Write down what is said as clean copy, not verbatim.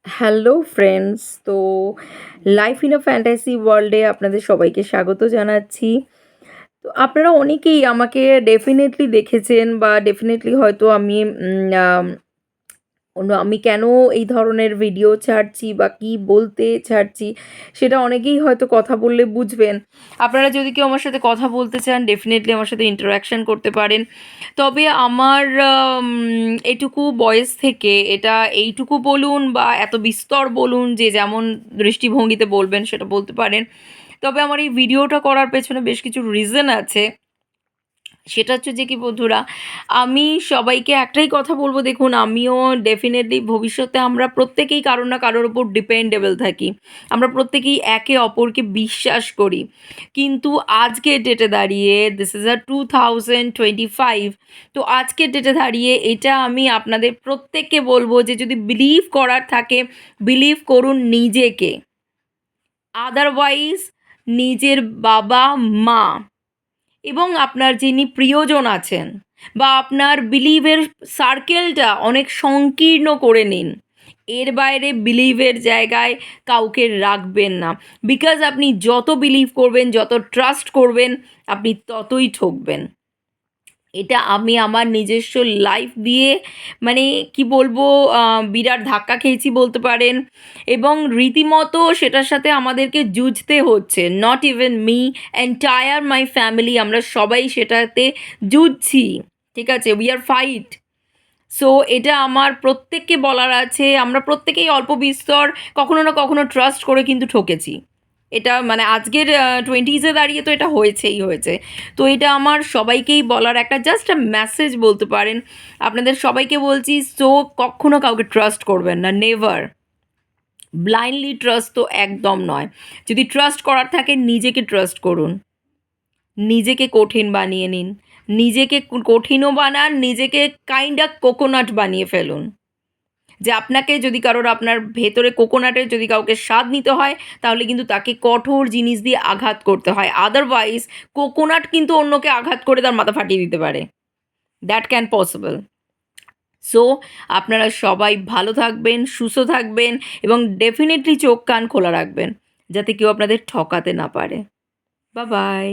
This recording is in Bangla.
হ্যালো ফ্রেন্ডস, তো লাইফ ইন আ ফ্যান্টাসি ওয়ার্ল্ডে আপনাদের সবাইকে স্বাগত জানাচ্ছি। তো আপনারা অনেকেই আমাকে ডেফিনেটলি দেখেছেন বা ডেফিনেটলি হয়তো আমি কেন এই ধরনের ভিডিও ছাড়ছি বা কি বলতে ছাড়ছি সেটা অনেকেই হয়তো কথা বললে বুঝবেন। আপনারা যদি কেউ আমার সাথে কথা বলতে চান ডেফিনেটলি আমার সাথে ইন্টারাকশন করতে পারেন। তবে আমার এটুকু বয়স থেকে এটা এইটুকু বলুন বা এত বিস্তর বলুন, যে যেমন দৃষ্টিভঙ্গিতে বলবেন সেটা বলতে পারেন। তবে আমার এই ভিডিওটা করার পেছনে বেশ কিছু রিজন আছে। সেটা হচ্ছে যে কি বন্ধুরা, আমি সবাইকে একটাই কথা বলবো, দেখুন আমিও ডেফিনেটলি ভবিষ্যতে আমরা প্রত্যেকেই কারোর না কারোর ওপর ডিপেন্ডেবল থাকি। আমরা প্রত্যেকেই একে অপরকে বিশ্বাস করি। কিন্তু আজকের ডেটে দাঁড়িয়ে দিস ইজ আ 2025, তো আজকের ডেটে দাঁড়িয়ে এটা আমি আপনাদের প্রত্যেককে বলবো যে যদি বিলিভ করার থাকে বিলিভ করুন নিজেকে। আদারওয়াইজ নিজের বাবা মা এবং আপনার যিনি প্রিয়জন আছেন বা আপনার বিলিভের সার্কেলটা অনেক সংকীর্ণ করে নিন। এর বাইরে বিলিভের জায়গায় কাউকে রাখবেন না। বিকজ আপনি যত বিলিভ করবেন, যত ট্রাস্ট করবেন, আপনি ততই ঠকবেন। এটা আমি আমার নিজস্ব লাইফ দিয়ে মানে কি বলবো, বিরাট ধাক্কা খেয়েছি বলতে পারেন। এবং রীতিমতো সেটার সাথে আমাদেরকে যুঝতে হচ্ছে। Not even me, entire my family, আমরা সবাই সেটাতে যুঝছি। ঠিক আছে, উই আর ফাইট। সো এটা আমার প্রত্যেককে বলার আছে, আমরা প্রত্যেকেই অল্প বিস্তর কখনো না কখনো ট্রাস্ট করে কিন্তু ঠকেছি। এটা মানে আজকের 20s দাঁড়িয়ে তো এটা হয়েছে। তো এটা আমার সবাইকেই বলার একটা জাস্ট আ মেসেজ বলতে পারেন। আপনাদের সবাইকে বলছি, সো কখনো কাউকে ট্রাস্ট করবেন না, নেভার। ব্লাইন্ডলি ট্রাস্ট তো একদম নয়। যদি ট্রাস্ট করার থাকে নিজেকে ট্রাস্ট করুন। নিজেকে কঠিন বানিয়ে নিন। নিজেকে কঠিনও বানান, নিজেকে কাইন্ড অফ কোকোনাট বানিয়ে ফেলুন। যে আপনাকে যদি কারোর আপনার ভেতরে কোকোনাটের যদি কাউকে স্বাদ নিতে হয়, তাহলে কিন্তু তাকে কঠোর জিনিস দিয়ে আঘাত করতে হয়। আদারওয়াইজ কোকোনাট কিন্তু অন্যকে আঘাত করে তার মাথা ফাটিয়ে দিতে পারে। That can possible. সো আপনারা সবাই ভালো থাকবেন, সুস্থ থাকবেন এবং ডেফিনেটলি চোখ কান খোলা রাখবেন, যাতে কেউ আপনাদের ঠকাতে না পারে। Bye bye.